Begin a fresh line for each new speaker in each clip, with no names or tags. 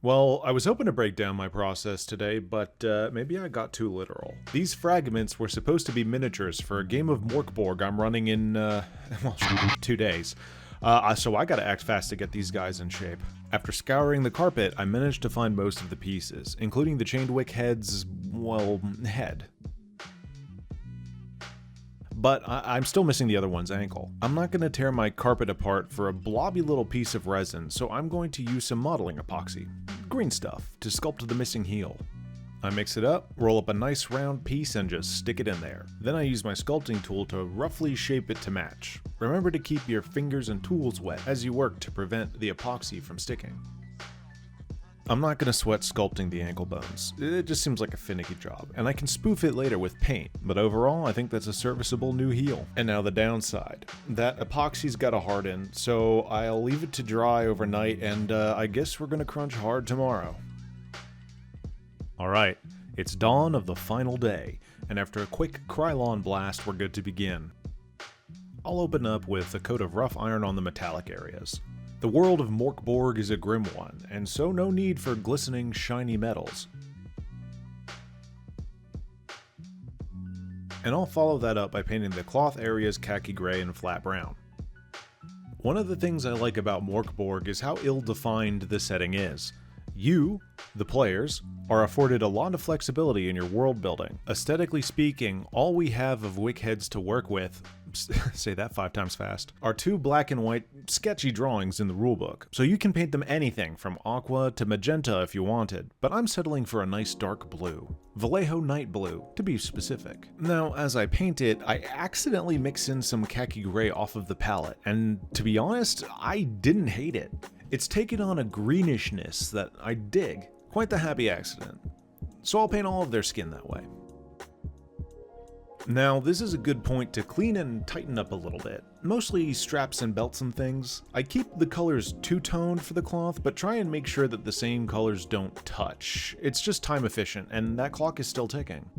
Well, I was hoping to break down my process today, but maybe I got too literal. These fragments were supposed to be miniatures for a game of Mork Borg I'm running in, well, 2 days. So I gotta act fast to get these guys in shape. After scouring the carpet, I managed to find most of the pieces, including the chained Wickhead's, well, head. But I'm still missing the other one's ankle. I'm not going to tear my carpet apart for a blobby little piece of resin, so I'm going to use some modeling epoxy, green stuff, to sculpt the missing heel. I mix it up, roll up a nice round piece, and just stick it in there. Then I use my sculpting tool to roughly shape it to match. Remember to keep your fingers and tools wet as you work to prevent the epoxy from sticking. I'm not going to sweat sculpting the ankle bones, it just seems like a finicky job, and I can spoof it later with paint, but overall I think that's a serviceable new heel. And now the downside. That epoxy's got to harden, so I'll leave it to dry overnight, and I guess we're going to crunch hard tomorrow. Alright, it's dawn of the final day, and after a quick Krylon blast we're good to begin. I'll open up with a coat of rough iron on the metallic areas. The world of Mork Borg is a grim one, and so no need for glistening, shiny metals. And I'll follow that up by painting the cloth areas khaki gray and flat brown. One of the things I like about Mork Borg is how ill-defined the setting is. You, the players, are afforded a lot of flexibility in your world building. Aesthetically speaking, all we have of Wickheads to work with, say that 5 times fast, are 2 black and white sketchy drawings in the rulebook. So you can paint them anything from aqua to magenta if you wanted, but I'm settling for a nice dark blue. Vallejo Night Blue, to be specific. Now, as I paint it, I accidentally mix in some khaki gray off of the palette, and to be honest, I didn't hate it. It's taken on a greenishness that I dig. Quite the happy accident. So I'll paint all of their skin that way. Now, this is a good point to clean and tighten up a little bit. Mostly straps and belts and things. I keep the colors two-toned for the cloth, but try and make sure that the same colors don't touch. It's just time efficient, and that clock is still ticking.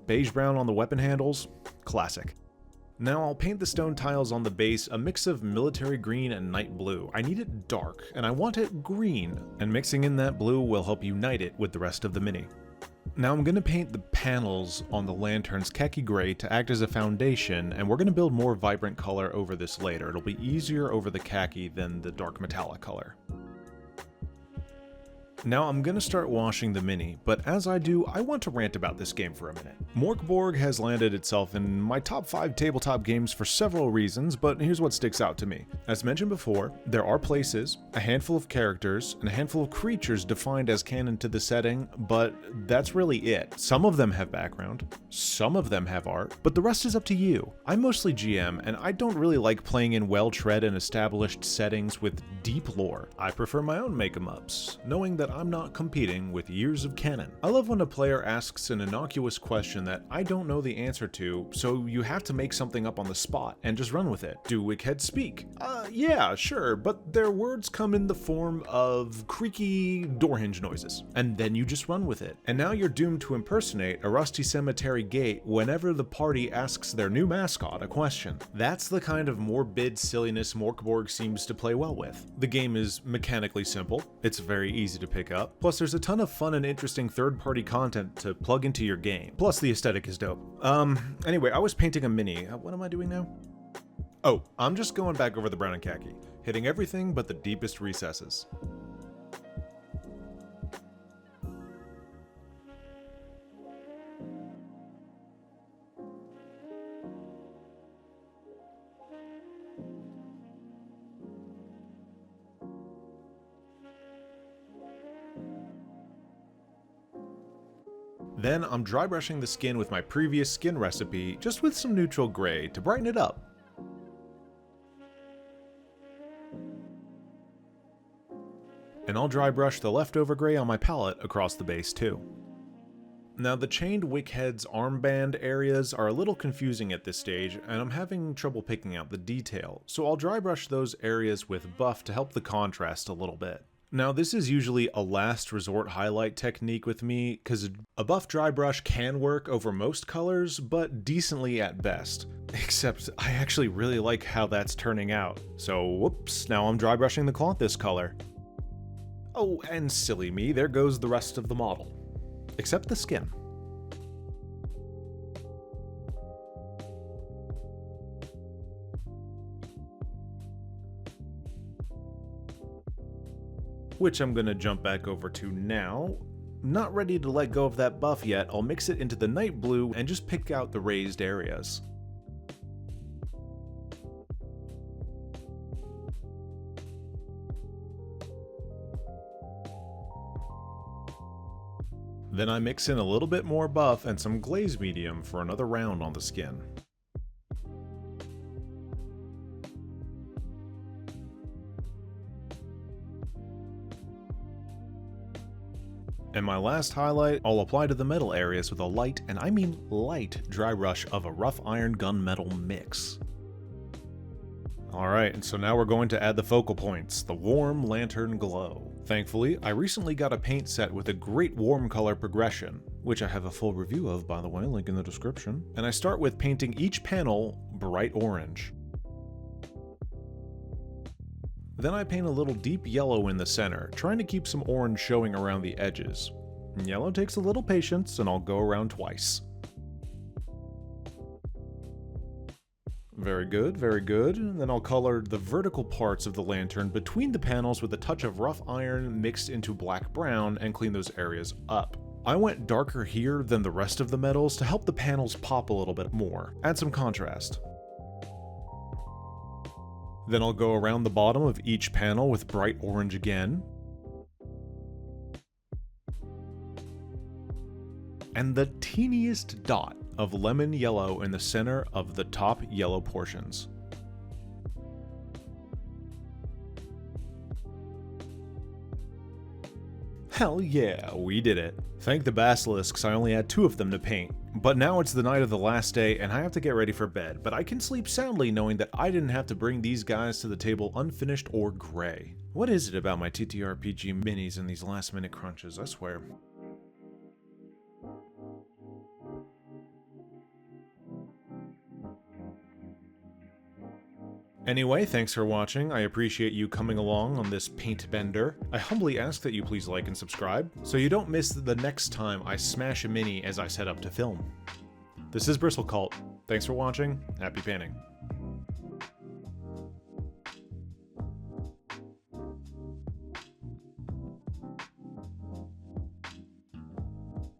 Beige brown on the weapon handles? Classic. Now I'll paint the stone tiles on the base a mix of military green and night blue. I need it dark, and I want it green, and mixing in that blue will help unite it with the rest of the mini. Now I'm going to paint the panels on the lanterns khaki gray to act as a foundation, and we're going to build more vibrant color over this later. It'll be easier over the khaki than the dark metallic color. Now I'm gonna start washing the mini, but as I do, I want to rant about this game for a minute. Mork Borg has landed itself in my top 5 tabletop games for several reasons, but here's what sticks out to me. As mentioned before, there are places, a handful of characters, and a handful of creatures defined as canon to the setting, but that's really it. Some of them have background, some of them have art, but the rest is up to you. I'm mostly GM, and I don't really like playing in well-tread and established settings with deep lore. I prefer my own make-em-ups, knowing that I'm not competing with years of canon. I love when a player asks an innocuous question that I don't know the answer to, so you have to make something up on the spot and just run with it. Do Wickheads speak? Yeah, sure, but their words come in the form of creaky door hinge noises. And then you just run with it. And now you're doomed to impersonate a rusty cemetery gate whenever the party asks their new mascot a question. That's the kind of morbid silliness Mork Borg seems to play well with. The game is mechanically simple, it's very easy to pick up, plus there's a ton of fun and interesting third-party content to plug into your game. Plus the aesthetic is dope. Anyway, I was painting a mini. What am I doing now? Oh, I'm just going back over the brown and khaki, hitting everything but the deepest recesses. Then I'm dry brushing the skin with my previous skin recipe, just with some neutral gray to brighten it up. And I'll dry brush the leftover gray on my palette across the base too. Now the chained Wickhead's armband areas are a little confusing at this stage, and I'm having trouble picking out the detail, so I'll dry brush those areas with buff to help the contrast a little bit. Now this is usually a last resort highlight technique with me, because a buff dry brush can work over most colors, but decently at best. Except I actually really like how that's turning out. So whoops, now I'm dry brushing the cloth this color. Oh, and silly me, there goes the rest of the model. Except the skin. Which I'm gonna jump back over to now. Not ready to let go of that buff yet, I'll mix it into the night blue and just pick out the raised areas. Then I mix in a little bit more buff and some glaze medium for another round on the skin. And my last highlight, I'll apply to the metal areas with a light, and I mean light, dry brush of a rough iron gunmetal mix. Alright, and so now we're going to add the focal points, the warm lantern glow. Thankfully, I recently got a paint set with a great warm color progression, which I have a full review of, by the way, link in the description. And I start with painting each panel bright orange. Then I paint a little deep yellow in the center, trying to keep some orange showing around the edges. Yellow takes a little patience, and I'll go around twice. Very good, very good. And then I'll color the vertical parts of the lantern between the panels with a touch of rough iron mixed into black brown and clean those areas up. I went darker here than the rest of the metals to help the panels pop a little bit more, add some contrast. Then I'll go around the bottom of each panel with bright orange again. And the teeniest dot of lemon yellow in the center of the top yellow portions. Hell yeah, we did it. Thank the basilisks, I only had 2 of them to paint. But now it's the night of the last day and I have to get ready for bed, but I can sleep soundly knowing that I didn't have to bring these guys to the table unfinished or gray. What is it about my TTRPG minis and these last minute crunches, I swear. Anyway, thanks for watching, I appreciate you coming along on this paint bender. I humbly ask that you please like and subscribe, so you don't miss the next time I smash a mini as I set up to film. This is Bristle Cult, thanks for watching, happy painting.